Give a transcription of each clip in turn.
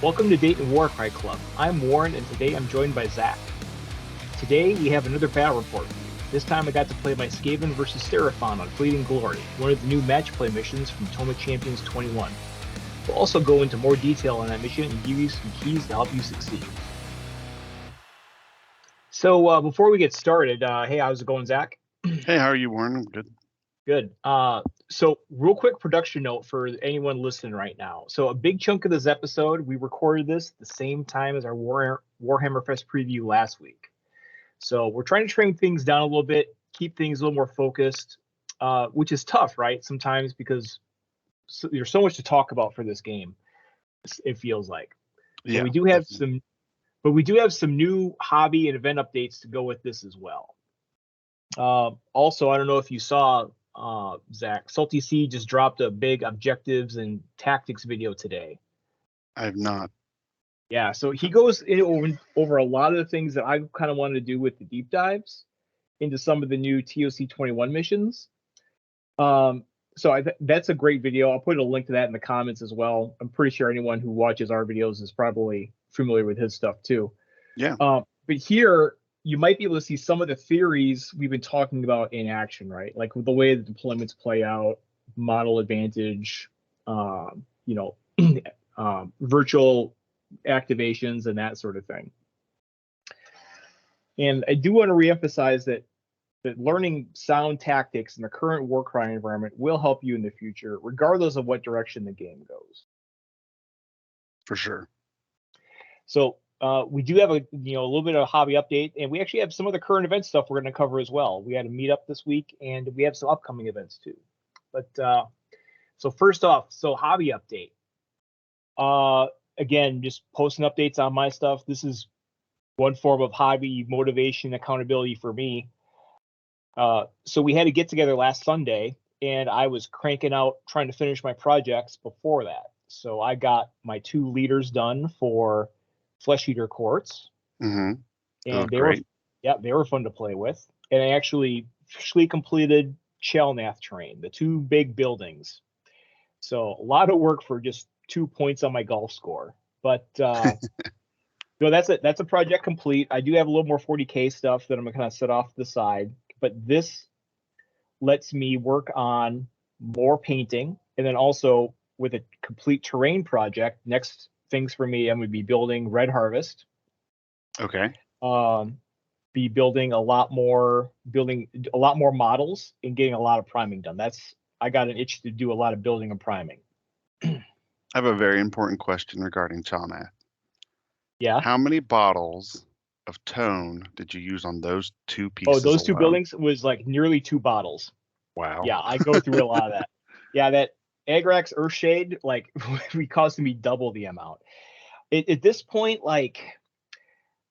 Welcome to Dayton Warcry Club. I'm Warren, and today I'm joined by Zach. Today we have another battle report for you. This time I got to play my Skaven versus Seraphon on Fleeting Glory, one of the new match play missions from Toma Champions 21. We'll also go into more detail on that mission and give you some keys to help you succeed. So before we get started, hey, how's it going, Zach? Hey, how are you, Warren? I'm good. Good. So real quick production note for anyone listening right now. So a big chunk of this episode, we recorded this the same time as our Warhammer Fest preview last week. So we're trying to train things down a little bit, keep things a little more focused, which is tough, right? Sometimes because there's so much to talk about for this game, it feels like. Yeah, we do have some new hobby and event updates to go with this as well. Also, I don't know if you saw, Zach, TheSaltySea just dropped a big objectives and tactics video today. I have not. Yeah, so he goes over a lot of the things that I kind of wanted to do with the deep dives into some of the new TOC 21 missions. So that's a great video. I'll put a link to that in the comments as well. I'm pretty sure anyone who watches our videos is probably familiar with his stuff too. Yeah. But here you might be able to see some of the theories we've been talking about in action, right? Like the way the deployments play out, model advantage, virtual activations and that sort of thing. And I do want to reemphasize that learning sound tactics in the current Warcry environment will help you in the future, regardless of what direction the game goes. For sure. So we do have a little bit of a hobby update, and we actually have some of the current event stuff we're going to cover as well. We had a meetup this week, and we have some upcoming events too. But so first off, hobby update. Again, just posting updates on my stuff. This is one form of hobby motivation, accountability for me. So we had to get together last Sunday, and I was cranking out trying to finish my projects before that. So I got my 2 leaders done for Flesh Eater Courts, and they were fun to play with. And I actually officially completed Chelnath Terrain, the 2 big buildings. So a lot of work for just 2 points on my golf score, but no, that's a project complete. I do have a little more 40K stuff that I'm gonna kind of set off to the side, but this lets me work on more painting, and then also with a complete terrain project, next things for me, I'm going to be building Red Harvest. Okay. Be building a lot more models and getting a lot of priming done. I got an itch to do a lot of building and priming. I have a very important question regarding Chelnath. Yeah. How many bottles of tone did you use on those 2 pieces? Oh, those 2 alone? buildings was like nearly 2 bottles. Wow. Yeah, I go through a lot of that. Yeah, that Agrax Earthshade, like, we cost me double the amount. At this point, like,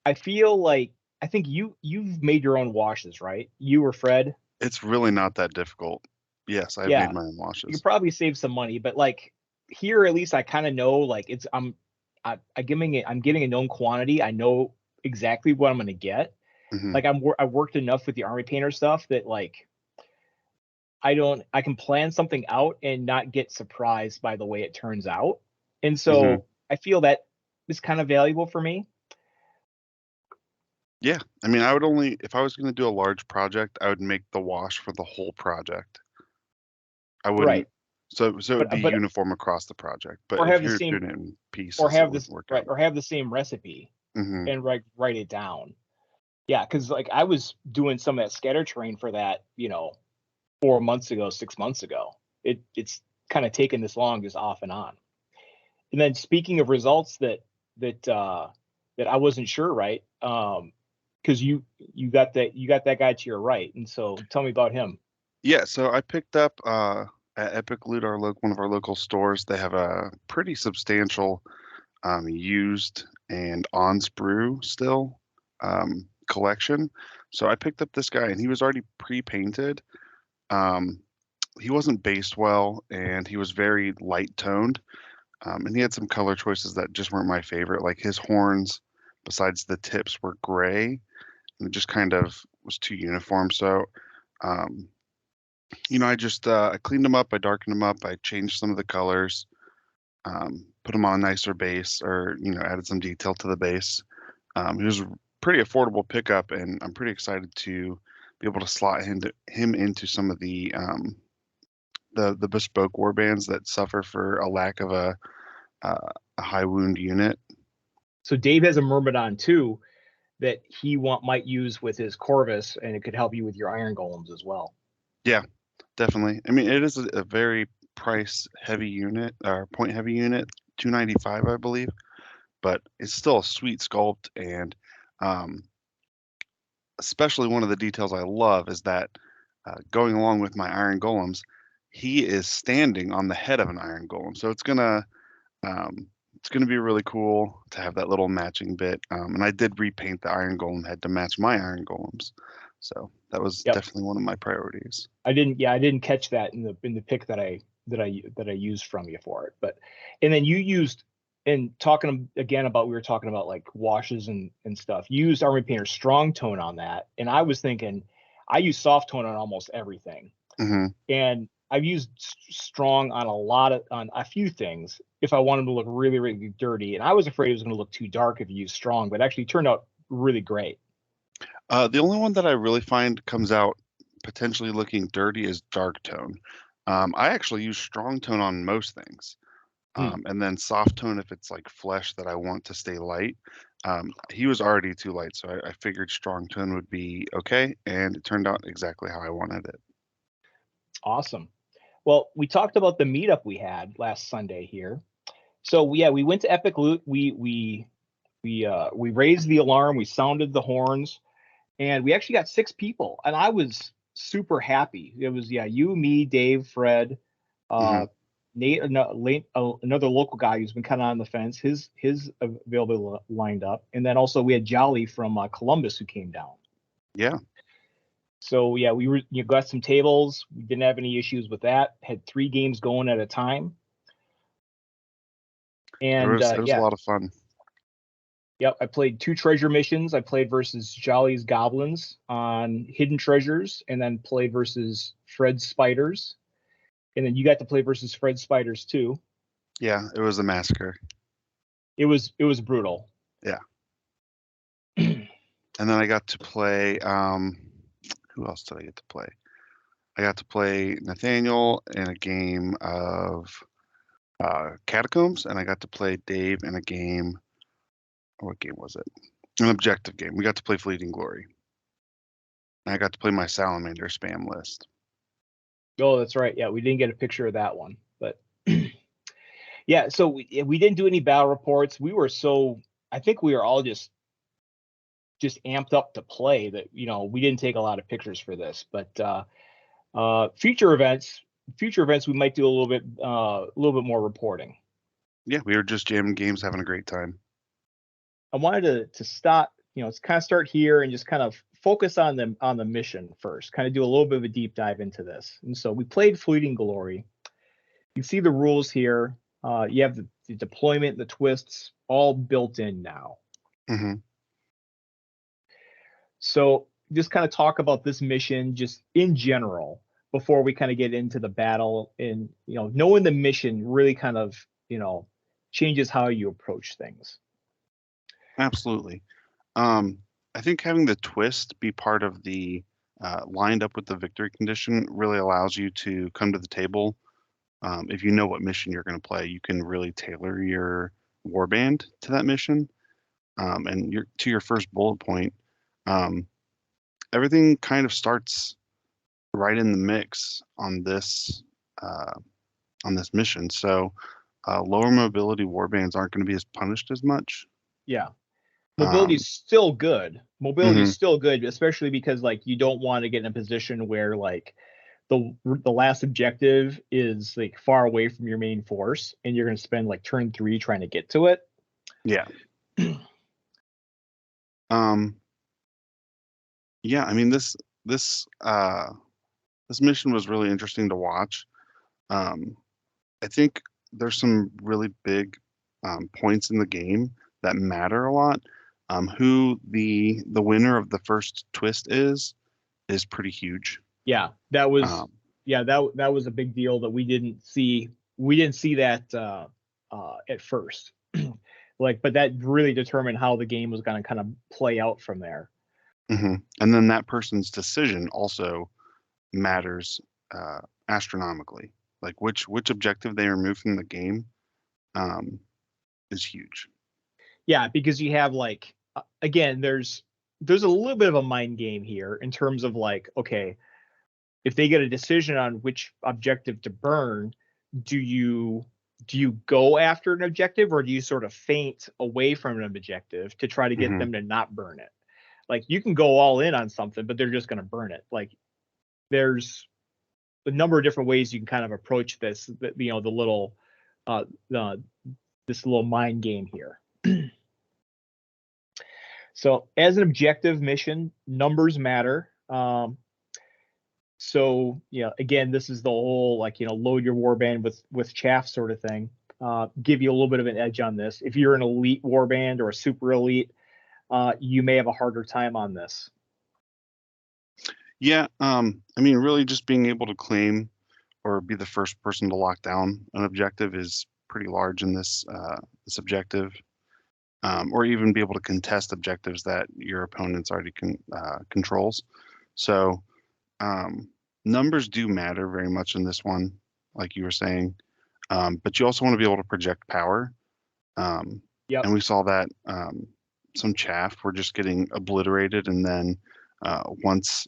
I feel like I think you've made your own washes, right? You or Fred? It's really not that difficult. Yes, I've made my own washes. You could probably save some money, but like here at least I kind of know, like, I'm getting a known quantity. I know exactly what I'm gonna get. Like I worked enough with the army painter stuff that like I can plan something out and not get surprised by the way it turns out. And so I feel that is kind of valuable for me. Yeah, I mean, I would only, if I was going to do a large project, I would make the wash for the whole project. I wouldn't. Right. So it would be uniform across the project. But or if have you're the same, doing it in pieces, or have it this would work right, out. or have the same recipe and write it down. Yeah, because like I was doing some of that scatter terrain for that, 4 months ago, 6 months ago. It's kind of taken this long, just off and on. And then speaking of results that I wasn't sure, right? Because you got that guy to your right, and so tell me about him. Yeah, so I picked up at Epic Loot, one of our local stores. They have a pretty substantial used and on sprue still collection. So I picked up this guy, and he was already pre-painted. He wasn't based well, and he was very light toned. And he had some color choices that just weren't my favorite. Like his horns, besides the tips, were gray, and it just kind of was too uniform. So, I just I cleaned them up, I darkened them up, I changed some of the colors, put him on a nicer base, or added some detail to the base. He was a pretty affordable pickup, and I'm pretty excited to be able to slot him into some of the bespoke warbands that suffer for a lack of a high wound unit. So Dave has a Myrmidon too that he might use with his Corvus, and it could help you with your Iron Golems as well. Yeah, definitely. I mean, it is a very price heavy unit, or point heavy unit, 295, I believe, but it's still a sweet sculpt, and especially one of the details I love is that going along with my Iron Golems, he is standing on the head of an Iron Golem, so it's gonna be really cool to have that little matching bit. And I did repaint the Iron Golem head to match my Iron Golems, so that was definitely one of my priorities. I didn't catch that in the pick that I used from you for it. But and then you used, and talking again about, we were talking about like washes and stuff. You used Army Painter Strong Tone on that, and I was thinking I use soft tone on almost everything, and I've used strong on a few things if I want them to look really, really dirty. And I was afraid it was going to look too dark if you use strong, but it actually turned out really great. The only one that I really find comes out potentially looking dirty is dark tone. I actually use strong tone on most things, and then soft tone if it's like flesh that I want to stay light. He was already too light, so I figured strong tone would be okay, and it turned out exactly how I wanted it. Awesome. Well, we talked about the meetup we had last Sunday here. So we went to Epic Loot. We raised the alarm. We sounded the horns, and we actually got 6 people, and I was super happy. It was you, me, Dave, Fred, Nate, another local guy who's been kind of on the fence. His availability lined up, and then also we had Jolly from Columbus who came down. Yeah. So you got some tables. We didn't have any issues with that. Had 3 games going at a time, and it was a lot of fun. Yep, I played 2 treasure missions. I played versus Jolly's Goblins on Hidden Treasures, and then played versus Fred's Spiders. And then you got to play versus Fred's Spiders too. Yeah, it was a massacre. It was brutal. Yeah. And then I got to play, who else did I get to play? I got to play Nathaniel in a game of Catacombs, and I got to play Dave in a game. What game was it? An objective game. We got to play Fleeting Glory. And I got to play my Salamander spam list. Oh, that's right. Yeah, we didn't get a picture of that one, but yeah. So we didn't do any battle reports. I think we were all just amped up to play. That we didn't take a lot of pictures for this, but future events we might do a little bit more reporting. Yeah, we were just jamming games, having a great time. I wanted to start, let's kind of start here and just kind of focus on the mission first, kind of do a little bit of a deep dive into this. And so we played Fleeting Glory. You can see the rules here. You have the deployment, the twists, all built in now. So just kind of talk about this mission just in general before we kind of get into the battle. And knowing the mission really kind of changes how you approach things. Absolutely. I think having the twist be part of the lined up with the victory condition really allows you to come to the table. If you know what mission you're going to play, you can really tailor your warband to that mission. And to your first bullet point, everything kind of starts right in the mix on this mission. So lower mobility warbands aren't going to be as punished as much. Yeah. Mobility is still good. Mobility is still good, especially because like you don't want to get in a position where like the last objective is like far away from your main force, and you're going to spend like turn 3 trying to get to it. Yeah. Yeah. I mean this mission was really interesting to watch. I think there's some really big points in the game that matter a lot. Who the winner of the first twist is pretty huge. Yeah, that was that was a big deal that we didn't see. We didn't see that at first. Like, but that really determined how the game was going to kind of play out from there. And then that person's decision also matters astronomically. Like which objective they remove from the game is huge. Yeah, because you have like again, there's a little bit of a mind game here in terms of like, okay, if they get a decision on which objective to burn, do you go after an objective, or do you sort of feint away from an objective to try to get them to not burn it? Like, you can go all in on something, but they're just going to burn it. Like, there's a number of different ways you can kind of approach this, you know, the little this little mind game here. So as an objective mission, numbers matter. So, you know, again, this is the whole, like, you know, load your warband with chaff sort of thing. Give you a little bit of an edge on this. If you're an elite warband or a super elite, you may have a harder time on this. Yeah, I mean, really just being able to claim or be the first person to lock down an objective is pretty large in this objective. Or even be able to contest objectives that your opponent's already controls. So numbers do matter very much in this one, like you were saying. But you also want to be able to project power. Yep. And we saw that some chaff were just getting obliterated, and then once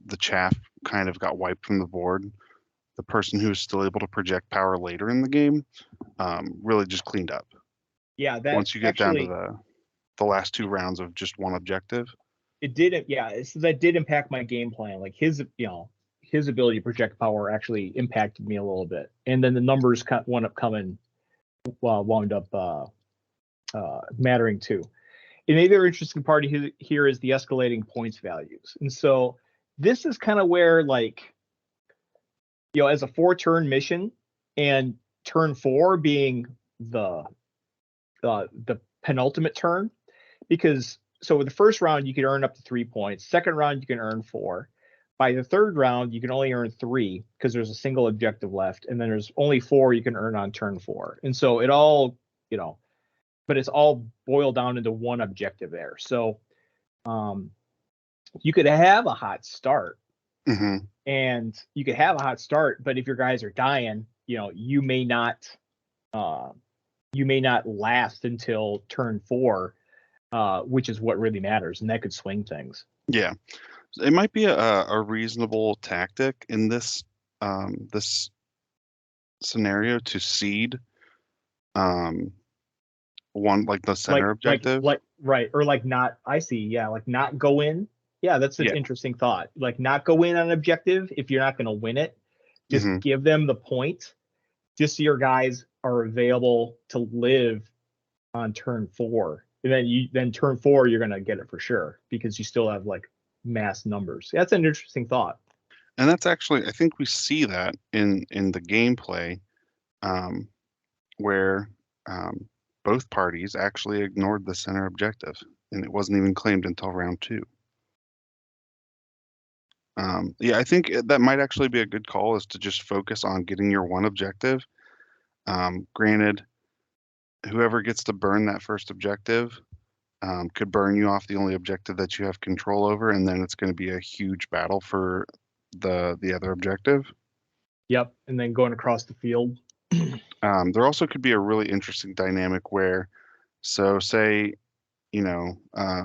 the chaff kind of got wiped from the board, the person who was still able to project power later in the game really just cleaned up. Yeah, that once you get actually, down to the last 2 rounds of just one objective. It did, yeah. So that did impact my game plan. Like his, you know, his ability to project power actually impacted me a little bit, and then the numbers wound up mattering too. And the other interesting part here is the escalating points values, and so this is kind of where, like, you know, as a 4-turn mission, and turn 4 being the penultimate turn, because so with the first round you can earn up to 3 points, second round you can earn 4, by the third round you can only earn 3 because there's a single objective left, and then there's only 4 you can earn on turn 4. And so it all, you know, but it's all boiled down into one objective there. So you could have a hot start, and you could have a hot start, but if your guys are dying, you know, you may not last until turn 4, which is what really matters, and that could swing things. Yeah, it might be a reasonable tactic in this this scenario to seed one, like the center objective, right, or like not. I see, yeah, like not go in. Yeah, that's an interesting thought. Like, not go in on an objective if you're not going to win it. Just give them the point, just so your guys are available to live on turn 4. And then turn 4 you're going to get it for sure, because you still have like mass numbers. That's an interesting thought. And that's actually, I think we see that in the gameplay, where both parties actually ignored the center objective, and it wasn't even claimed until round 2. Yeah, I think that might actually be a good call, is to just focus on getting your one objective. Granted, whoever gets to burn that first objective could burn you off the only objective that you have control over, and then it's going to be a huge battle for the other objective. Yep, and then going across the field. There also could be a really interesting dynamic where, so say, you know,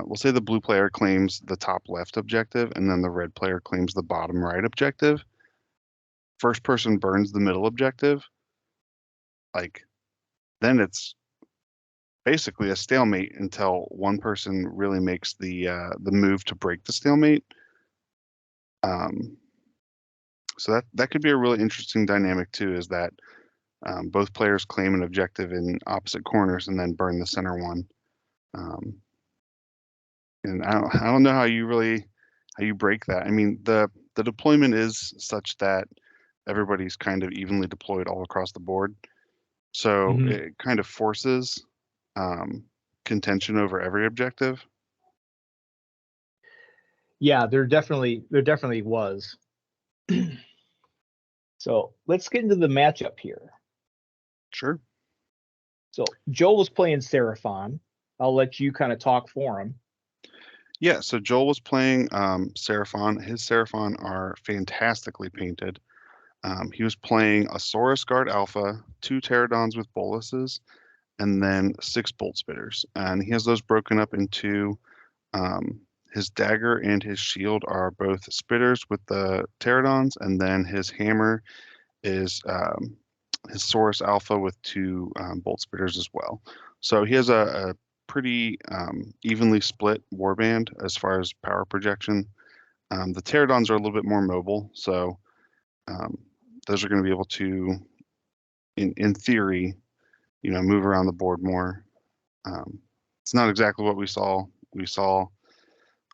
we'll say the blue player claims the top left objective, and then the red player claims the bottom right objective. First person burns the middle objective. Like, then it's basically a stalemate until one person really makes the move to break the stalemate. So that could be a really interesting dynamic too, is that both players claim an objective in opposite corners and then burn the center one. And I don't know how you break that. I mean, the deployment is such that everybody's kind of evenly deployed all across the board, so it kind of forces contention over every objective. Yeah, there definitely was. So let's get into the matchup here. Sure. So Joel was playing Seraphon. I'll let you kind of talk for him. Yeah, so Joel was playing Seraphon. His Seraphon are fantastically painted. He was playing a Saurus Guard Alpha, 2 Pterodons with boluses, and then 6 Bolt Spitters. And he has those broken up into his dagger and his shield are both spitters with the pterodons, and then his hammer is his Saurus Alpha with 2 bolt spitters as well. So he has a pretty evenly split warband as far as power projection. The pterodons are a little bit more mobile, so those are going to be able to, in theory, move around the board more. It's not exactly what we saw. We saw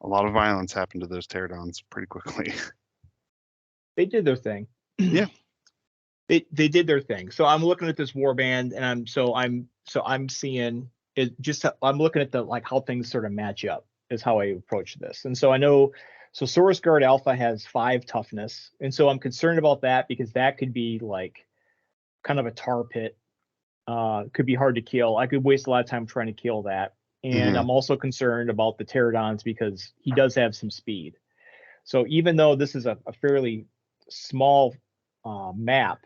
a lot of violence happen to those pterodons pretty quickly. They did their thing. Yeah. They did their thing. So I'm looking at this warband, and I'm seeing it. Just I'm looking at the like how things sort of match up is how I approach this. And so I know so Saurus Guard Alpha has 5 toughness, and so I'm concerned about that because that could be like kind of a tar pit. Could be hard to kill. I could waste a lot of time trying to kill that. And I'm also concerned about the pterodons because he does have some speed. So even though this is a fairly small map,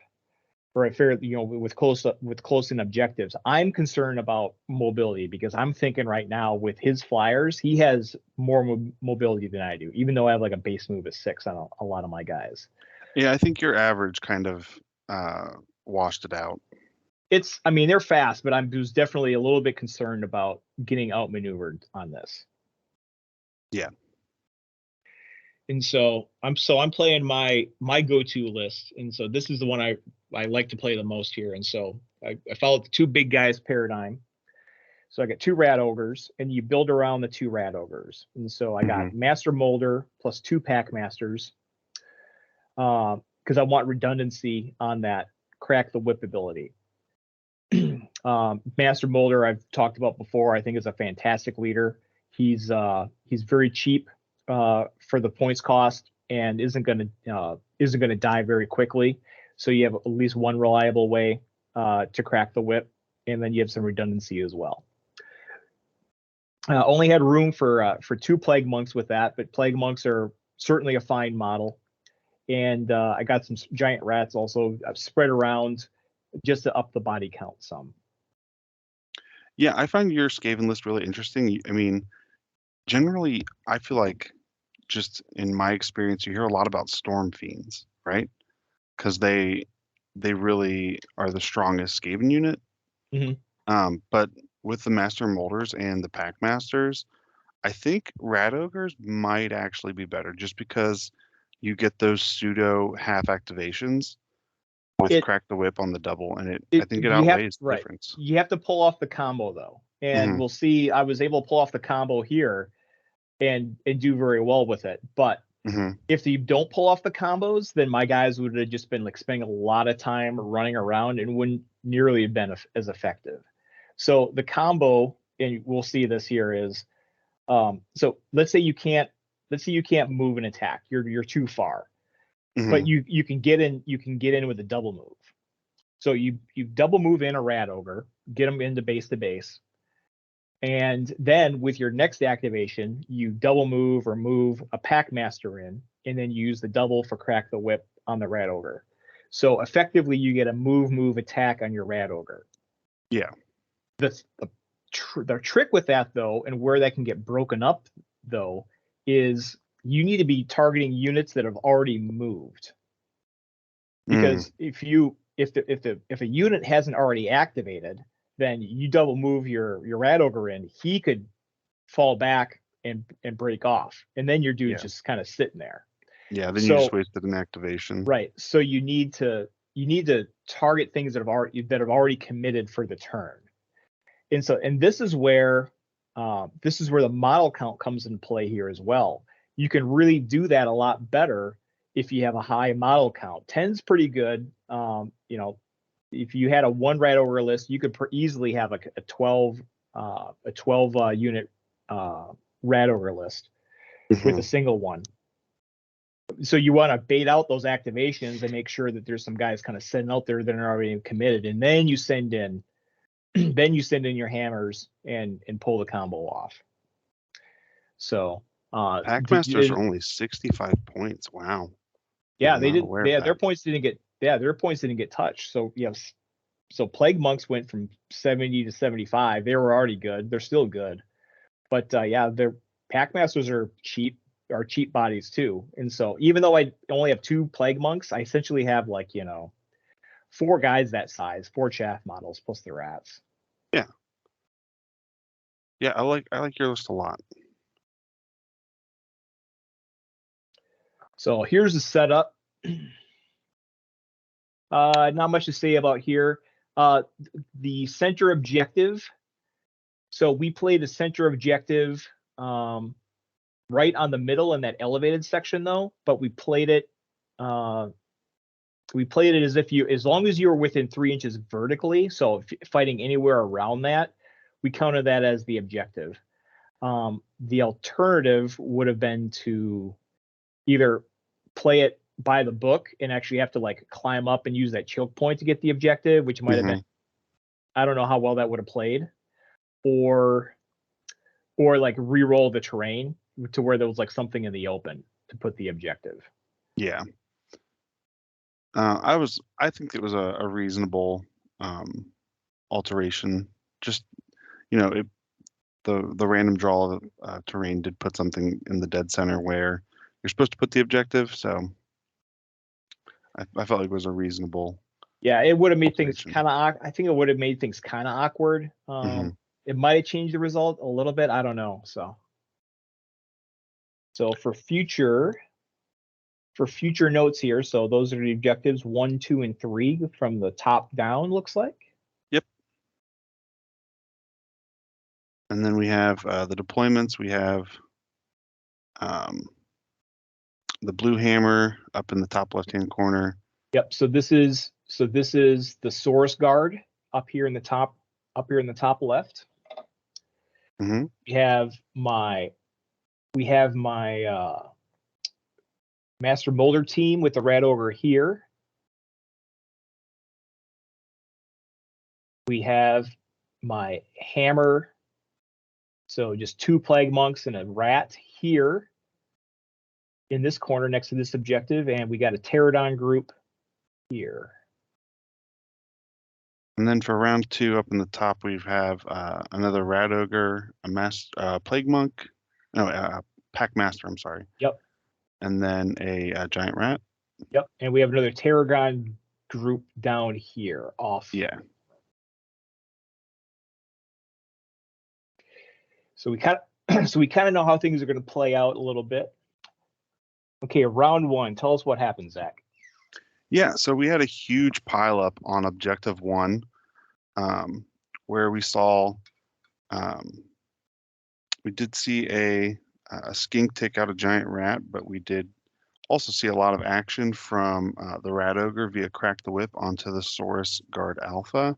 or a fair, with close in objectives, I'm concerned about mobility because I'm thinking right now with his flyers, he has more mobility than I do, even though I have like a base move of 6 on a lot of my guys. Yeah, I think your average kind of washed it out. I mean, they're fast, but I was definitely a little bit concerned about getting outmaneuvered on this. Yeah. And so I'm playing my go-to list, and so this is the one I like to play the most here. And so I followed the 2 big guys paradigm. So I got 2 rat ogres, and you build around the 2 rat ogres. And so I got Master Molder plus 2 pack masters, because I want redundancy on that crack the whip ability. Master Molder I've talked about before. I think is a fantastic leader. He's very cheap for the points cost and isn't going to die very quickly. So you have at least one reliable way to crack the whip, and then you have some redundancy as well. Only had room for 2 plague monks with that, but plague monks are certainly a fine model. And I got some giant rats also spread around just to up the body count some. Yeah, I find your Skaven list really interesting. I mean, generally, I feel like just in my experience, you hear a lot about Storm Fiends, right? Because they really are the strongest Skaven unit. But with the Master Molders and the Pack Masters, I think Rat Ogres might actually be better just because you get those pseudo half activations with Crack the Whip on the double, and I think it outweighs the difference. You have to pull off the combo though, and we'll see. I was able to pull off the combo here and do very well with it. But if you don't pull off the combos, then my guys would have just been like spending a lot of time running around and wouldn't nearly have been as effective. So the combo, and we'll see this here, is so let's say you can't move and attack. You're too far. But you can get in with a double move. So you double move in a rat ogre, get them into base to base, and then with your next activation, you double move or move a pack master in, and then you use the double for crack the whip on the rat ogre. So effectively, you get a move attack on your rat ogre. Yeah. The trick with that though, and where that can get broken up though, is you need to be targeting units that have already moved, because if a unit hasn't already activated, then you double move your rat ogre in, he could fall back and break off, and then your dude's just kind of sitting there. Yeah, then you just wasted an activation. Right. So you need to target things that have already committed for the turn. And this is where the model count comes into play here as well. You can really do that a lot better if you have a high model count. 10's pretty good. If you had a 1 rat ogre list, you could easily have a 12 unit rat ogre list with a single one. So you want to bait out those activations and make sure that there's some guys kind of sitting out there that are already committed, and then you send in then you send in your hammers and pull the combo off. So Packmasters are only 65 points. Wow. Yeah, I'm they not did. aware of Their that. points didn't get. Yeah, their points didn't get touched. So yes, so Plague Monks went from 70 to 75. They were already good. They're still good, but yeah, their Packmasters are cheap bodies too. And so even though I only have 2 Plague Monks, I essentially have like 4 guys that size, 4 chaff models plus the rats. Yeah. Yeah, I like your list a lot. So here's the setup. Not much to say about here. The center objective. So we play the center objective right on the middle in that elevated section, though. But we played it. We played it as long as you were within 3 inches vertically. So fighting anywhere around that, we counted that as the objective. The alternative would have been to either play it by the book and actually have to like climb up and use that choke point to get the objective, which might have been, I don't know how well that would have played, or like re-roll the terrain to where there was like something in the open to put the objective. Yeah. I think it was a reasonable alteration. Just, the random draw of terrain did put something in the dead center where you're supposed to put the objective. So I felt like it was a reasonable. Yeah, it would have made things alteration. kind of. I think it would have made things kind of awkward. It might have changed the result a little bit. I don't know. So for future notes here, so those are the objectives 1, 2, and 3 from the top down. Looks like. Yep. And then we have the deployments. We have the blue hammer up in the top left-hand corner. Yep. So this is the Source Guard up here in the top left. Mm-hmm. We have my Master Molder team with the Rat Ogre here. We have my hammer. So just 2 Plague Monks and a rat here in this corner next to this objective, and we got a Pterodon group here. And then for round 2, up in the top, we have another Rat Ogre, a Plague Monk, Packmaster, I'm sorry. Yep. And then a Giant Rat. Yep. And we have another Pterodon group down here off. Yeah. So we kind of know how things are going to play out a little bit. Okay, round 1. Tell us what happened, Zach. Yeah, so we had a huge pileup on objective 1, where we saw, we did see a skink take out a giant rat, but we did also see a lot of action from the Rat Ogre via Crack the Whip onto the Saurus Guard Alpha,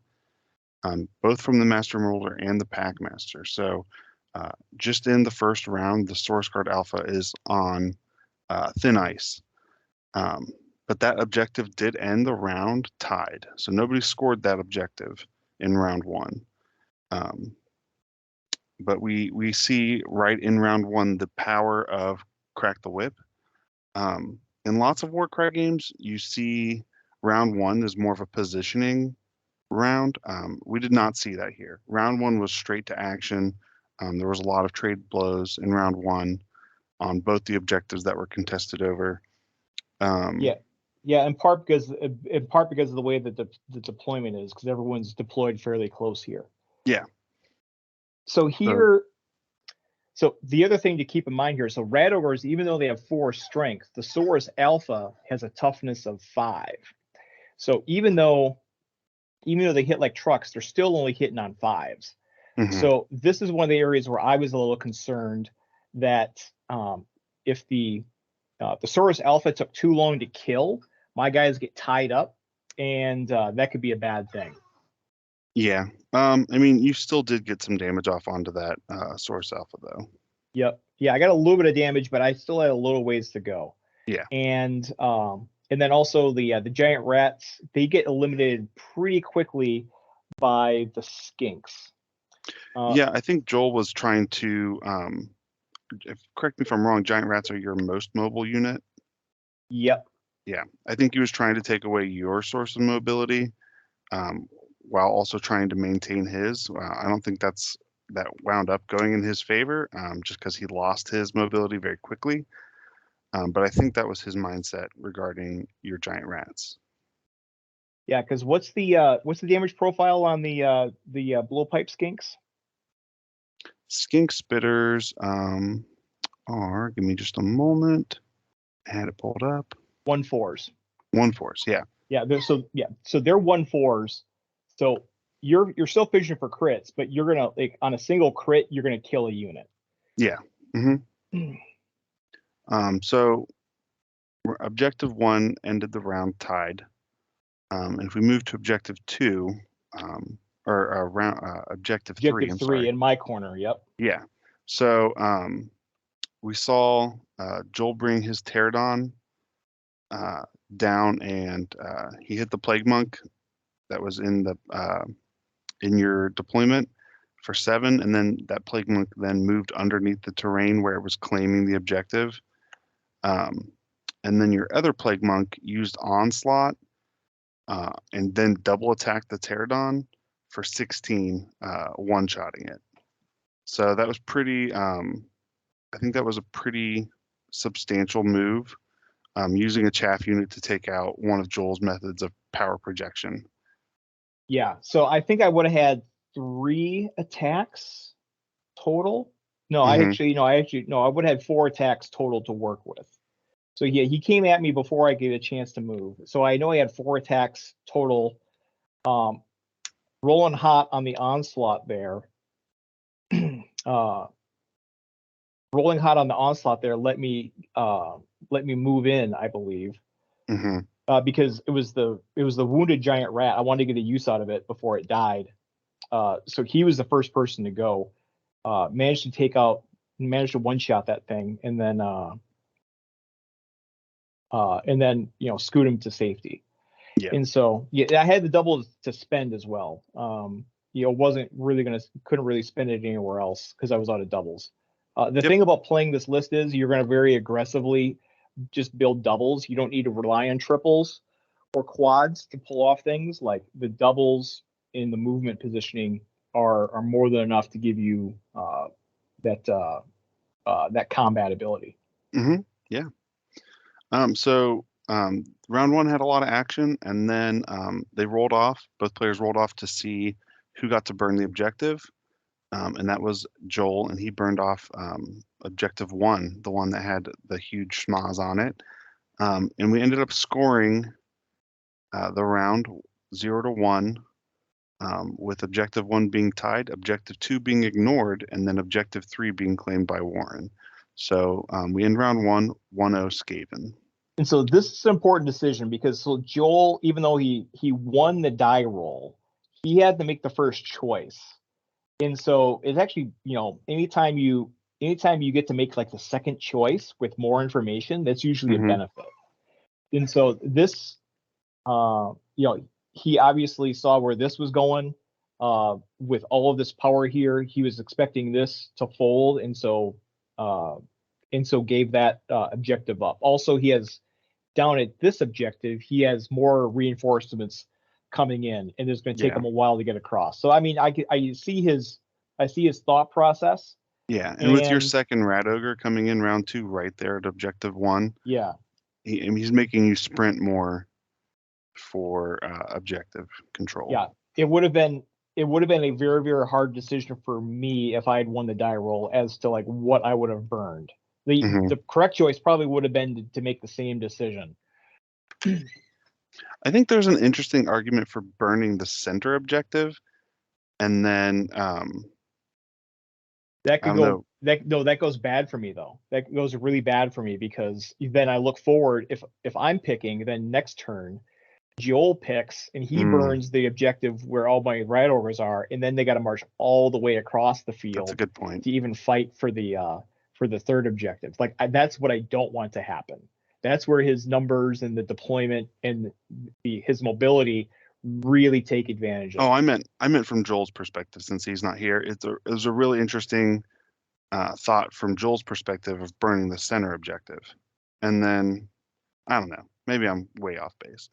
both from the Master Molder and the Packmaster. So just in the first round, the Saurus Guard Alpha is on thin ice. But that objective did end the round tied. So nobody scored that objective in round 1. But we see right in round 1 the power of Crack the Whip. In lots of Warcry games, you see round 1 is more of a positioning round. We did not see that here. Round 1 was straight to action. There was a lot of trade blows in round 1 on both the objectives that were contested over. Yeah, in part because of the way that the deployment is, because everyone's deployed fairly close here. Yeah. So here, so the other thing to keep in mind here, so Rat Ogres, even though they have 4 strength, the Saurus Alpha has a toughness of 5. So even though they hit like trucks, they're still only hitting on 5s. Mm-hmm. So this is one of the areas where I was a little concerned that if the Saurus Alpha took too long to kill, my guys get tied up, and that could be a bad thing. Yeah. I mean, you still did get some damage off onto that Saurus Alpha, though. Yep. Yeah, I got a little bit of damage, but I still had a little ways to go. Yeah. And then also the giant rats, they get eliminated pretty quickly by the skinks. Yeah, I think Joel was trying to, correct me if I'm wrong, giant rats are your most mobile unit. Yep. Yeah, I think he was trying to take away your source of mobility, while also trying to maintain his. I don't think that wound up going in his favor, just because he lost his mobility very quickly. But I think that was his mindset regarding your giant rats. Yeah, because what's the damage profile on the blowpipe skinks? Skink spitters are, give me just a moment. I had it pulled up. 1/4s. 1/4s, yeah. Yeah, so they're 1/4s. So you're still fishing for crits, but you're gonna, like, on a single crit, you're gonna kill a unit. Yeah. So objective 1 ended the round tied. And if we move to objective 2, or objective 3, Objective I'm 3 sorry. in my corner. Yep. Yeah. So we saw Joel bring his pterodon down, and he hit the plague monk that was in your deployment for 7, and then that plague monk then moved underneath the terrain where it was claiming the objective. And then your other plague monk used onslaught, and then double attacked the pterodon for 16, one-shotting it. So that was pretty. I think that was a pretty substantial move, using a chaff unit to take out one of Joel's methods of power projection. Yeah. So I think I would have had 3 attacks total. No, I would have had 4 attacks total to work with. So yeah, he came at me before I gave a chance to move. So I know I had 4 attacks total. Rolling hot on the onslaught there. Rolling hot on the onslaught there let me move in, I believe. Because it was the wounded giant rat. I wanted to get a use out of it before it died. So he was the first person to go. Managed to one-shot that thing, and then scoot him to safety. Yeah. And so yeah, I had the double to spend as well. Couldn't really spend it anywhere else because I was out of doubles. The thing about playing this list is you're going to very aggressively just build doubles. You don't need to rely on triples or quads to pull off things. Like the doubles in the movement positioning are more than enough to give you that combat ability. Yeah. So round 1 had a lot of action, and then they rolled off. Both players rolled off to see who got to burn the objective, and that was Joel, and he burned off objective 1, the one that had the huge schmaz on it. And we ended up scoring the round 0-1, with objective 1 being tied, objective 2 being ignored, and then objective 3 being claimed by Warren. So we end round 1, 1-0 Skaven. And so this is an important decision because Joel, even though he won the die roll, he had to make the first choice. And so it's actually, anytime you get to make like the second choice with more information, that's usually a benefit. And so this, he obviously saw where this was going. With all of this power here, he was expecting this to fold, and so gave that objective up. Also, he has down at this objective, he has more reinforcements coming in, and it's going to take him a while to get across. So I mean, I see his thought process. Yeah, and with your second rat ogre coming in round 2 right there at objective 1, yeah, he's making you sprint more for objective control. Yeah, it would have been a very, very hard decision for me if I had won the die roll as to like what I would have burned. The correct choice probably would have been to make the same decision. I think there's an interesting argument for burning the center objective, and then that could go. That goes bad for me though. That goes really bad for me because then I look forward. If I'm picking, then next turn, Joel picks and he burns the objective where all my rat ogres are, and then they got to march all the way across the field. That's a good point. To even fight for the third objective. Like that's what I don't want to happen. That's where his numbers and the deployment and his mobility really take advantage of. Oh, I meant from Joel's perspective, since he's not here. It was a really interesting thought from Joel's perspective of burning the center objective, and then I don't know, maybe I'm way off base.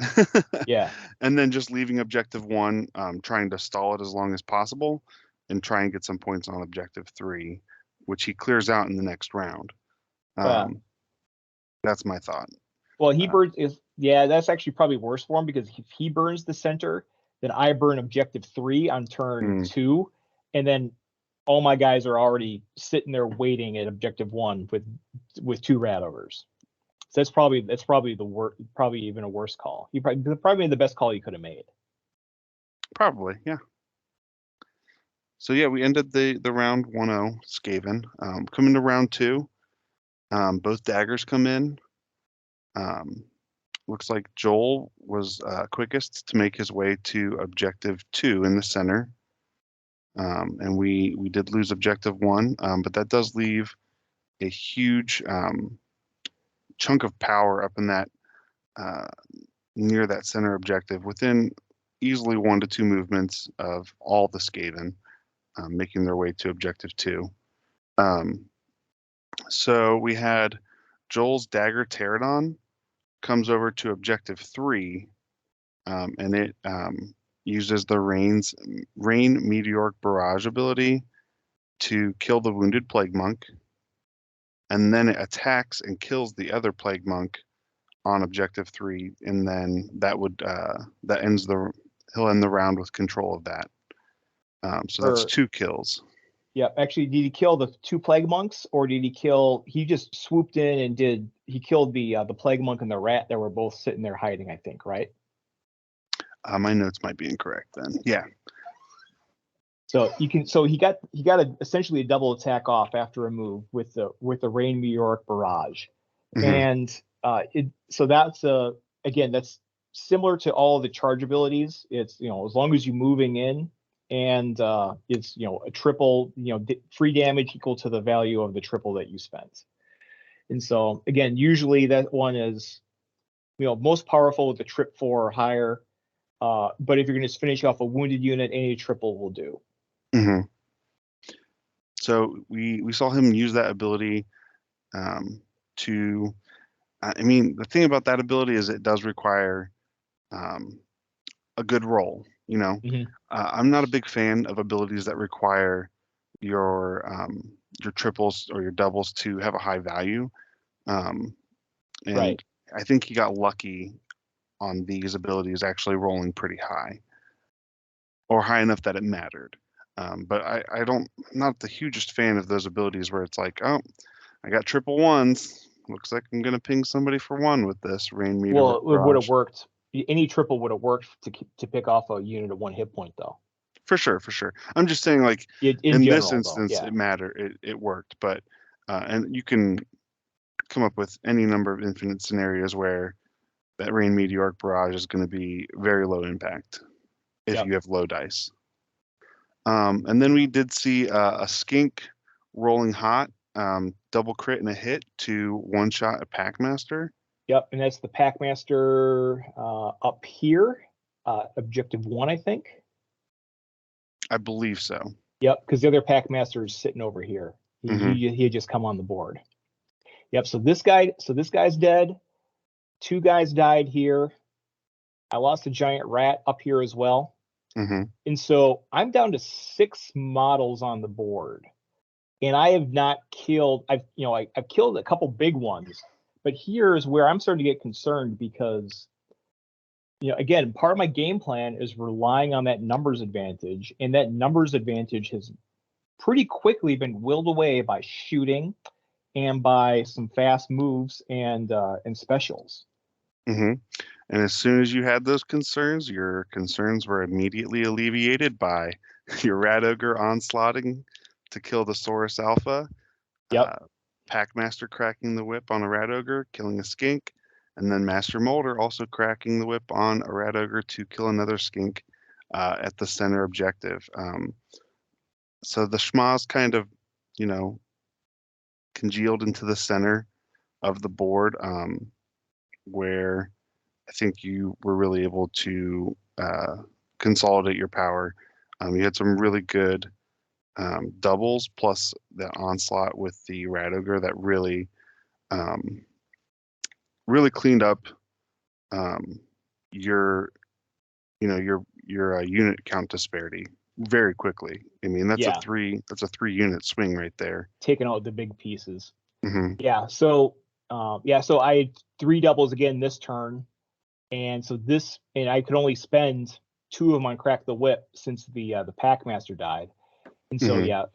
Yeah. And then just leaving objective 1, trying to stall it as long as possible, and try and get some points on objective 3, which he clears out in the next round. That's my thought. Well, he burns that's actually probably worse for him, because if he burns the center, then I burn objective 3 on turn 2, and then all my guys are already sitting there waiting at objective 1 with 2 rat ogres. So that's probably probably even a worse call. He probably made the best call he could have made. Probably, yeah. So yeah, we ended the round 1-0 Skaven. Coming to round 2, both daggers come in. Looks like Joel was quickest to make his way to objective 2 in the center. And we did lose objective 1, but that does leave a huge chunk of power up in that near that center objective, within easily 1 to 2 movements of all the Skaven making their way to objective 2. So we had Joel's dagger Pterodon comes over to objective 3, and it uses the Rain Meteoric Barrage ability to kill the wounded Plague Monk, and then it attacks and kills the other Plague Monk on objective 3, and then that ends he'll end the round with control of that. So that's 2 kills. Yeah, actually, did he kill the 2 Plague Monks, or did he just swooped in and he killed the Plague Monk and the rat that were both sitting there hiding, I think, right? My notes might be incorrect then. Yeah. So he got essentially a double attack off after a move with the Rain Meteoric Barrage. And so that's again, that's similar to all the charge abilities. It's, as long as you're moving in, and it's, a triple, free damage equal to the value of the triple that you spent. And so again, usually that one is, most powerful with the trip 4 or higher. But if you're going to finish off a wounded unit, any triple will do. So we saw him use that ability to. I mean, the thing about that ability is it does require a good roll. I'm not a big fan of abilities that require your triples or your doubles to have a high value. And Right. I think he got lucky on these abilities actually rolling pretty high, or high enough that it mattered. But I'm not the hugest fan of those abilities where it's like, oh, I got triple 1s. Looks like I'm gonna ping somebody for 1 with this Rain Meteor. Well, it would have worked. Any triple would have worked to pick off a unit at 1 hit point, though. For sure. I'm just saying, like, in general, this instance, though, yeah, it mattered. It worked, but and you can come up with any number of infinite scenarios where that Rain Meteoric Barrage is going to be very low impact if you have low dice. And then we did see a skink rolling hot, double crit and a hit to 1-shot a Packmaster. Yep, and that's the Packmaster up here, objective 1, I think. I believe so. Yep, because the other Packmaster is sitting over here. He had just come on the board. Yep, so this guy's dead. 2 guys died here. I lost a giant rat up here as well. And so I'm down to 6 models on the board, and I have not killed. I've killed a couple big ones, but here's where I'm starting to get concerned, because again, part of my game plan is relying on that numbers advantage, and that numbers advantage has pretty quickly been willed away by shooting and by some fast moves and specials. And as soon as you had those concerns, your concerns were immediately alleviated by your Rat Ogre onslaughting to kill the Saurus Alpha. Packmaster cracking the whip on a Rat Ogre, killing a skink, and then Master Molder also cracking the whip on a Rat Ogre to kill another skink at the center objective. So the schmaz kind of, congealed into the center of the board, where I think you were really able to consolidate your power. You had some really good doubles, plus the onslaught with the Rat Ogre that really really cleaned up your unit count disparity very quickly. I mean, that's Yeah. a 3 unit swing right there. Taking out the big pieces. Mm-hmm. Yeah. So so I had 3 doubles again this turn, and I could only spend 2 of them on Crack the Whip since the Packmaster died. And so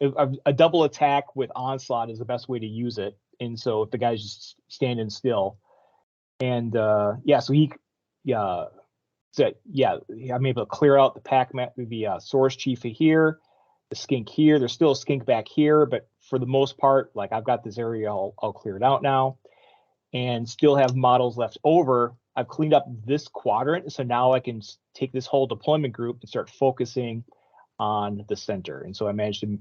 a double attack with onslaught is the best way to use it. And so if the guy's just standing still, and so I'm able to clear out the Source Chief here, the Skink here. There's still a Skink back here, but for the most part, like I've got this area all cleared out now, and still have models left over. I've cleaned up this quadrant, so now I can take this whole deployment group and start focusing on the center. And so I managed to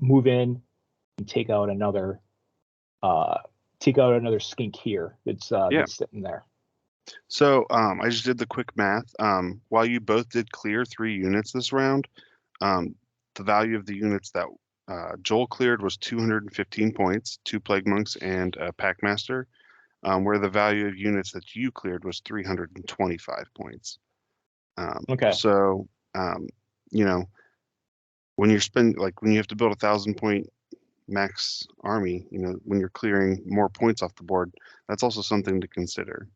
move in and take out another Skink here that's sitting there. So I just did the quick math. While you both did clear 3 units this round, the value of the units that Joel cleared was 215 points, 2 Plague Monks and a Packmaster, where the value of units that you cleared was 325 points. Okay. So, when you have to build 1,000-point max army, when you're clearing more points off the board, that's also something to consider.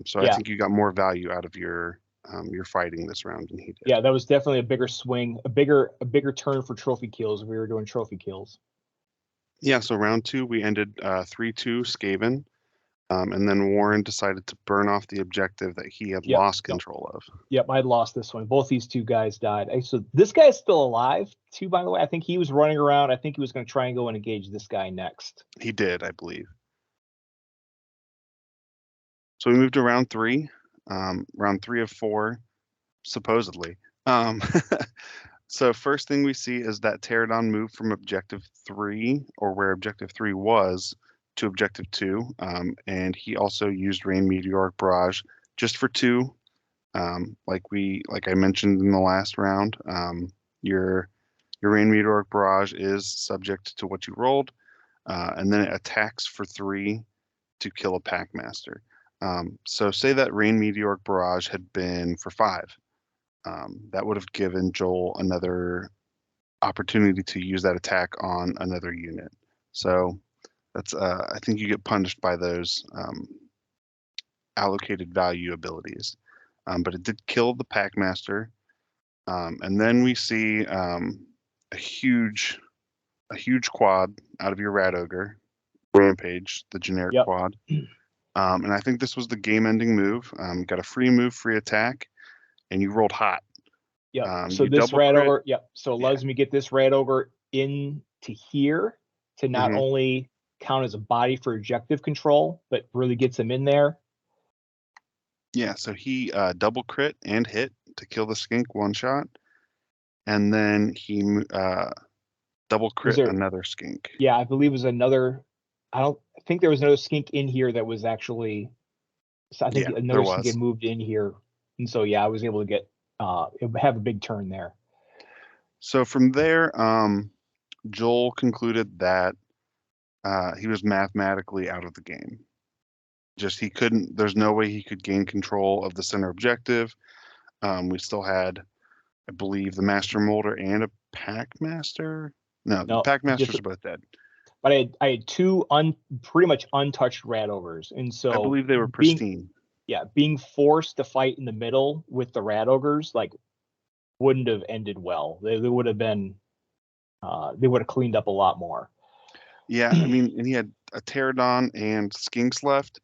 So I think you got more value out of your fighting this round than he did. Yeah, that was definitely a bigger swing, a bigger turn for trophy kills. We were doing trophy kills. Yeah, so round 2 we ended 3-2 Skaven, and then Warren decided to burn off the objective that he had lost control of. Yep, I'd lost this one. Both these 2 guys died. So this guy's still alive too, by the way. I think he was running around. I think he was going to try and go and engage this guy next. He did, I believe. So we moved to round 3, round 3 of 4, supposedly. So first thing we see is that Pterodon moved from objective 3, or where objective 3 was, to objective 2, and he also used Rain Meteoric Barrage just for 2. Like I mentioned in the last round, your Rain Meteoric Barrage is subject to what you rolled, and then it attacks for 3 to kill a Packmaster. So say that Rain Meteoric Barrage had been for 5. That would have given Joel another opportunity to use that attack on another unit. So that's I think you get punished by those allocated value abilities. But it did kill the Packmaster. And then we see a huge quad out of your Rat Ogre, Rampage, the generic quad. And I think this was the game-ending move. Got a free move, free attack, and you rolled hot. So this Rat Ogre, so it allows me to get this Rat Ogre in to here to not only count as a body for objective control, but really gets him in there. Yeah, so he double crit and hit to kill the Skink one shot, and then he double crit another Skink. Yeah, I believe it was another. I think there was another Skink in here that was actually. So I think another Skink had moved in here, and so I was able to get have a big turn there. So from there, Joel concluded that he was mathematically out of the game. He couldn't. There's no way he could gain control of the center objective. We still had, I believe, the Master Molder and a Packmaster. No, the Packmasters are both dead. But I had 2 pretty much untouched Rat Ogres, and so I believe they were pristine. Being forced to fight in the middle with the Rat Ogres wouldn't have ended well. They would have been they would have cleaned up a lot more. Yeah, I mean, and he had a Pterodon and Skinks left.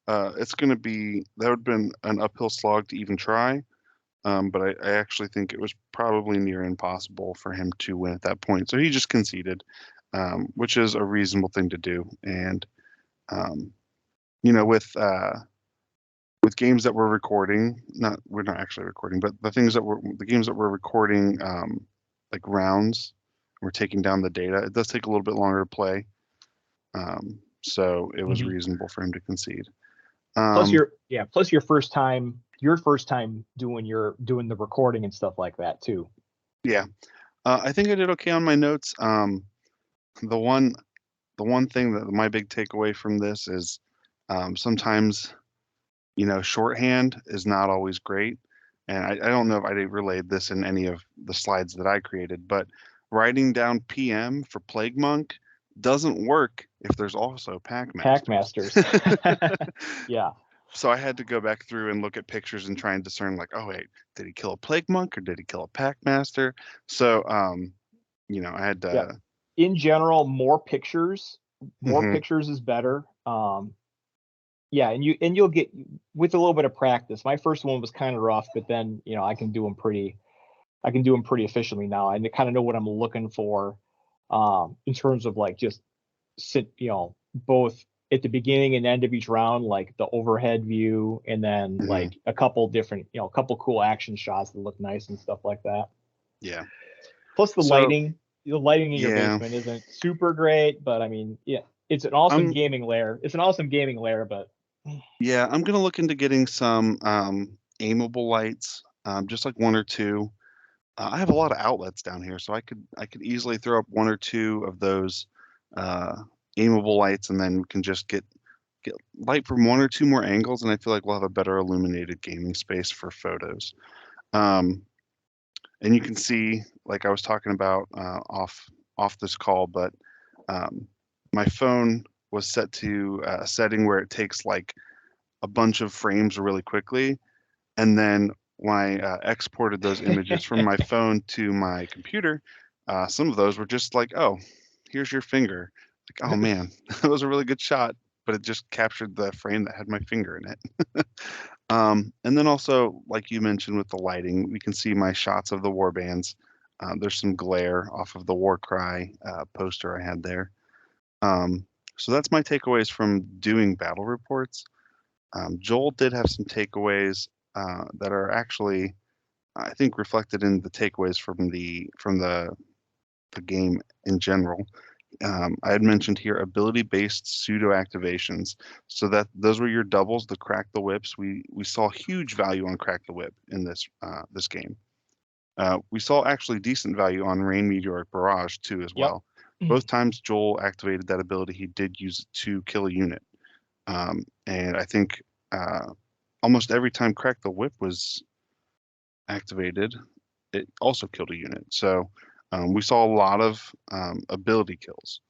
That would have been an uphill slog to even try. But I actually think it was probably near impossible for him to win at that point. So he just conceded, which is a reasonable thing to do. And, with games that we're recording, we're not actually recording, but the games that we're recording, like rounds, we're taking down the data. It does take a little bit longer to play. So it was reasonable for him to concede. Plus your first time your first time doing the recording and stuff like that too. Yeah. I think I did okay on my notes. The one thing that my big takeaway from this is sometimes, shorthand is not always great. And I don't know if I relayed this in any of the slides that I created, but writing down PM for Plague Monk doesn't work if there's also Pack Masters. Yeah. So I had to go back through and look at pictures and try and discern, like, oh wait, did he kill a Plague Monk or did he kill a Pack Master? So I had to. Yeah. In general, more pictures Mhm. is better. Yeah, and you'll get, with a little bit of practice. My first one was kind of rough, but then I can do them pretty efficiently now. I kind of know what I'm looking for, in terms of like just both at the beginning and end of each round, like the overhead view, and then Mhm. like a couple different, a couple cool action shots that look nice and stuff like that. Yeah. Plus the lighting in your Yeah. basement isn't super great, but I mean, yeah, it's an awesome I'm gaming lair. It's an awesome gaming lair, but Yeah, I'm gonna look into getting some aimable lights, just like one or two. I have a lot of outlets down here, so I could easily throw up one or two of those uh, aimable lights, and then we can just get light from one or two more angles, and I feel like we'll have a better illuminated gaming space for photos. Um, and you can see, like I was talking about off this call, but um, my phone was set to a setting where it takes like a bunch of frames really quickly. And then when I exported those images from my phone to my computer, some of those were just like, oh, here's your finger. Like, oh man, that was a really good shot, but it just captured the frame that had my finger in it. And then also, like you mentioned with the lighting, we can see my shots of the warbands. There's some glare off of the Warcry poster I had there. So that's my takeaways from doing battle reports. Joel did have some takeaways that are actually, I think, reflected in the takeaways from the game in general. I had mentioned here ability-based pseudo activations, so that those were your doubles, the crack the whips. We saw huge value on crack the whip in this game. We saw actually decent value on rain meteoric barrage too as yep. well. Both times Joel activated that ability, he did use it to kill a unit. And I think almost every time Crack the Whip was activated, it also killed a unit. So we saw a lot of ability kills.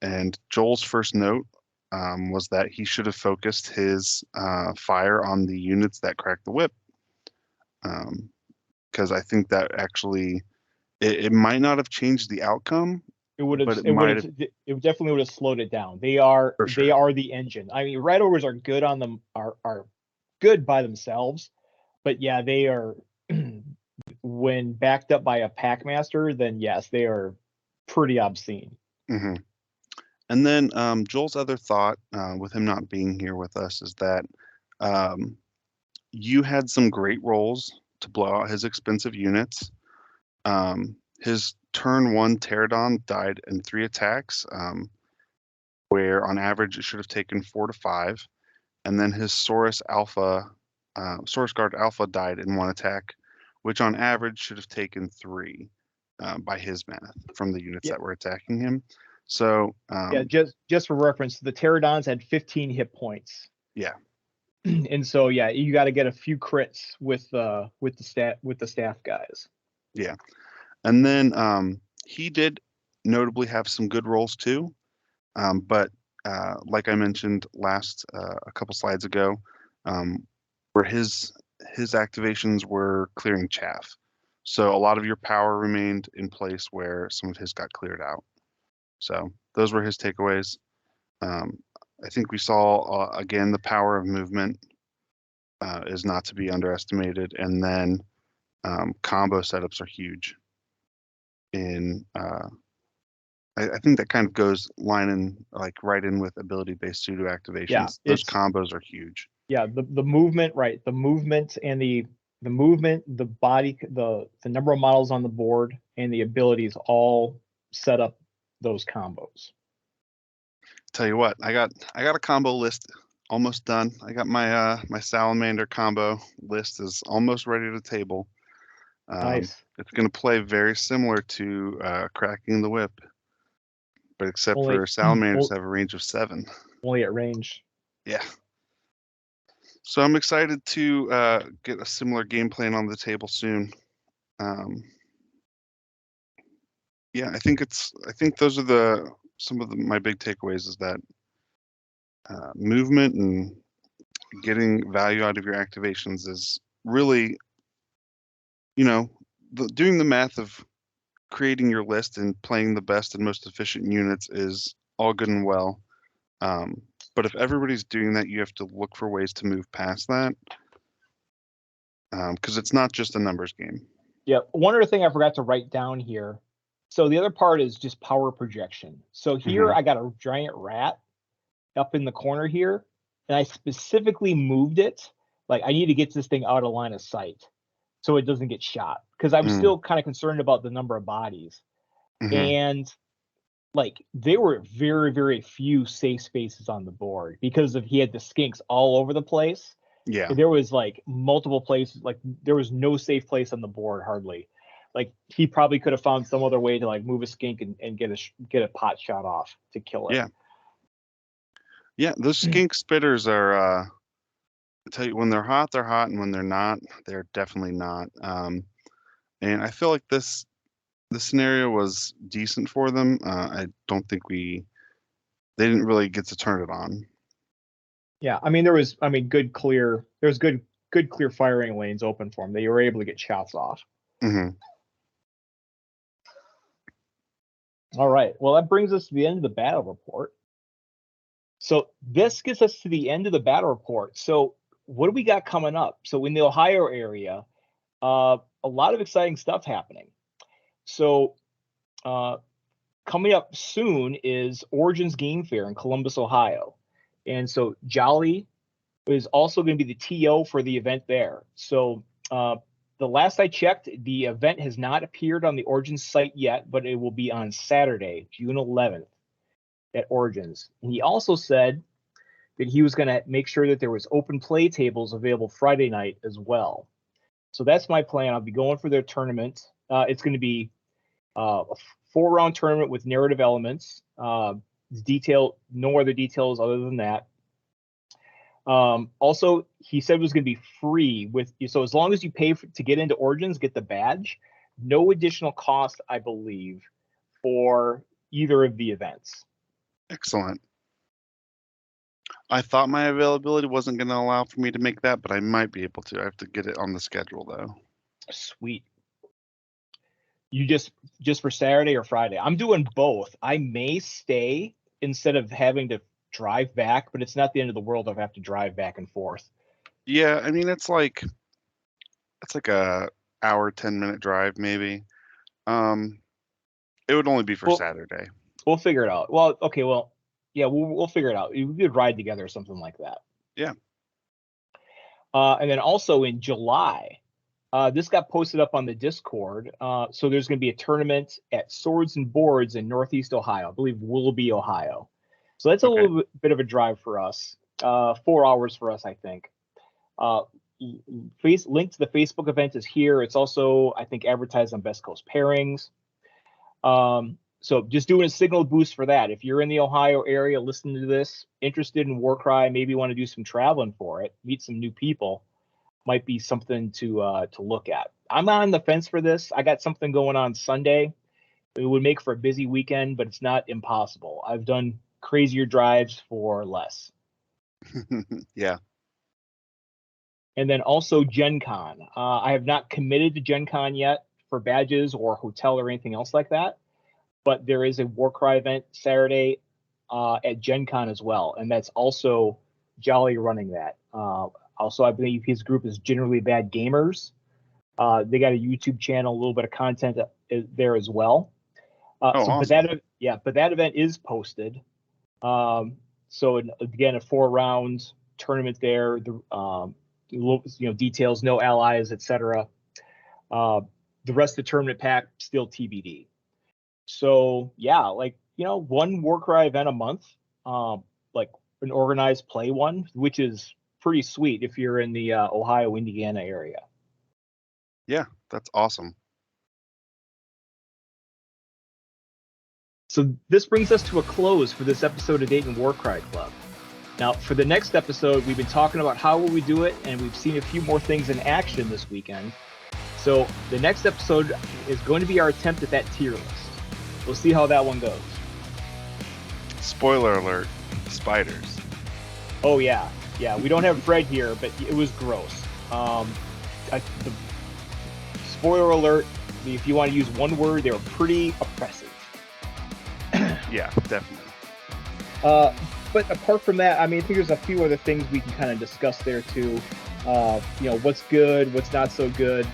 And Joel's first note was that he should have focused his fire on the units that cracked the whip. Because I think that actually, it might not have changed the outcome, but it might have. It definitely would have slowed it down. They are For sure. they are the engine. I mean, Red Ogres are good on them, are good by themselves, but yeah, they are when backed up by a Packmaster, then yes, they are pretty obscene. Mm-hmm. And then Joel's other thought, with him not being here with us, is that um, you had some great rolls to blow out his expensive units. His turn one Pterodon died in 3 attacks, where on average it should have taken 4 to 5. And then his Saurus Guard Alpha died in 1 attack, which on average should have taken 3 by his math from the units Yeah. that were attacking him. So Yeah, just for reference, the Pterodons had 15 hit points. Yeah. And so yeah, you got to get a few crits with the staff guys. Yeah. And then he did notably have some good rolls too. But like I mentioned a couple slides ago, where his activations were clearing chaff. So a lot of your power remained in place where some of his got cleared out. So those were his takeaways. I think we saw, again, the power of movement is not to be underestimated. And then combo setups are huge. I think that kind of goes right in with ability-based pseudo activations. Yeah, those combos are huge. Yeah, the movement, right? The movement and the movement, the body, the number of models on the board, and the abilities all set up those combos. Tell you what, I got a combo list almost done. I got my salamander combo list is almost ready to table. Nice. It's going to play very similar to cracking the whip, but except for salamanders have a range of 7. Only at range. Yeah. So I'm excited to get a similar game plan on the table soon. Yeah, I think those are some of my big takeaways is that movement and getting value out of your activations is really, doing the math of creating your list and playing the best and most efficient units is all good and well. But if everybody's doing that, you have to look for ways to move past that, because it's not just a numbers game. Yeah. One other thing I forgot to write down here. So the other part is just power projection. So here I got a giant rat up in the corner here, and I specifically moved it. Like I need to get this thing out of line of sight so it doesn't get shot, because I was still kind of concerned about the number of bodies. And like there were very, very few safe spaces on the board because he had the skinks all over the place. Yeah. There was like multiple places, like there was no safe place on the board hardly. Like he probably could have found some other way to like move a skink and get a pot shot off to kill it. Yeah. Yeah, those skink spitters are I tell you, when they're hot, and when they're not, they're definitely not. And I feel like this scenario was decent for them. I don't think they didn't really get to turn it on. Yeah, I mean there's good clear firing lanes open for them. They were able to get shots off. All right. Well, that brings us to the end of the battle report. So this gets us to the end of the battle report. So what do we got coming up? So in the Ohio area, a lot of exciting stuff happening. So coming up soon is Origins Game Fair in Columbus, Ohio. And so Jolly is also going to be the TO for the event there. So the last I checked, the event has not appeared on the Origins site yet, but it will be on Saturday, June 11th at Origins. And he also said that he was going to make sure that there was open play tables available Friday night as well. So that's my plan. I'll be going for their tournament. It's going to be a 4-round tournament with narrative elements. No other details other than that. Also, he said it was going to be free so as long as you pay to get into Origins, get the badge, no additional cost, I believe, for either of the events. Excellent. I thought my availability wasn't going to allow for me to make that, but I might be able to. I have to get it on the schedule though. Sweet. You just for Saturday or Friday? I'm doing both. I may stay instead of having to drive back, but it's not the end of the world if I have to drive back and forth. Yeah, I mean it's like a hour, 10-minute drive maybe. It would only be for Saturday. We'll figure it out. Well, okay, yeah, we'll figure it out. We could ride together or something like that. Yeah. And then also in July, this got posted up on the Discord. So there's going to be a tournament at Swords and Boards in Northeast Ohio, I believe Willoughby, Ohio. So that's a little bit of a drive for us. 4 hours for us, I think. Link to the Facebook event is here. It's also, I think, advertised on Best Coast Pairings. So just doing a signal boost for that. If you're in the Ohio area listening to this, interested in Warcry, maybe want to do some traveling for it, meet some new people, might be something to look at. I'm on the fence for this. I got something going on Sunday. It would make for a busy weekend, but it's not impossible. I've done crazier drives for less. Yeah. And then also Gen Con. I have not committed to Gen Con yet for badges or hotel or anything else like that. But there is a Warcry event Saturday at Gen Con as well. And that's also Jolly running that. Also, I believe his group is Generally Bad Gamers. They got a YouTube channel, a little bit of content there as well. Awesome. But that event is posted. So again, a 4-round tournament there. Details, no allies, etc. The rest of the tournament pack still TBD. So yeah, one Warcry event a month. an organized play one, which is pretty sweet if you're in the Ohio, Indiana area. Yeah, that's awesome. So this brings us to a close for this episode of Dayton Warcry Club. Now, for the next episode, we've been talking about how will we do it, and we've seen a few more things in action this weekend. So the next episode is going to be our attempt at that tier list. We'll see how that one goes. Spoiler alert, spiders. Oh yeah, we don't have Fred here, but it was gross. Spoiler alert, if you want to use one word, they were pretty oppressive. Yeah, definitely. But apart from that, I mean, I think there's a few other things we can kind of discuss there too. What's good, what's not so good.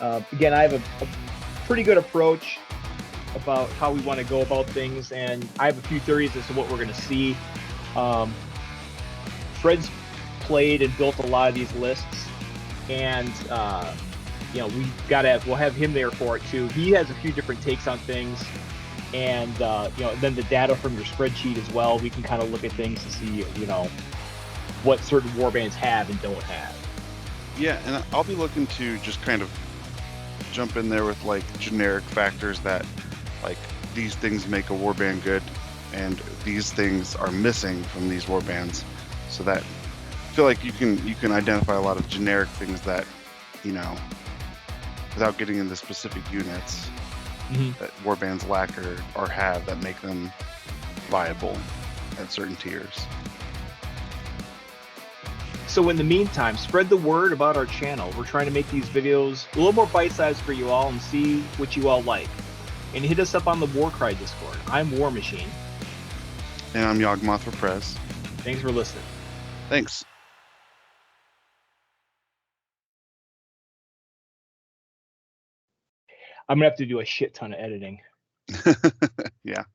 Again, I have a pretty good approach about how we want to go about things, and I have a few theories as to what we're going to see. Fred's played and built a lot of these lists, and we'll have him there for it too. He has a few different takes on things. And then the data from your spreadsheet as well, we can kind of look at things to see what certain warbands have and don't have. Yeah, and I'll be looking to just kind of jump in there with like generic factors that like these things make a warband good and these things are missing from these warbands, so that I feel like you can identify a lot of generic things that without getting into specific units. Mm-hmm. That warbands lack or have that make them viable at certain tiers. So in the meantime, spread the word about our channel. We're trying to make these videos a little more bite-sized for you all and see what you all like. And hit us up on the Warcry Discord. I'm War Machine. And I'm Yawgmoth for Prez. Thanks for listening. Thanks. I'm going to have to do a shit ton of editing. Yeah.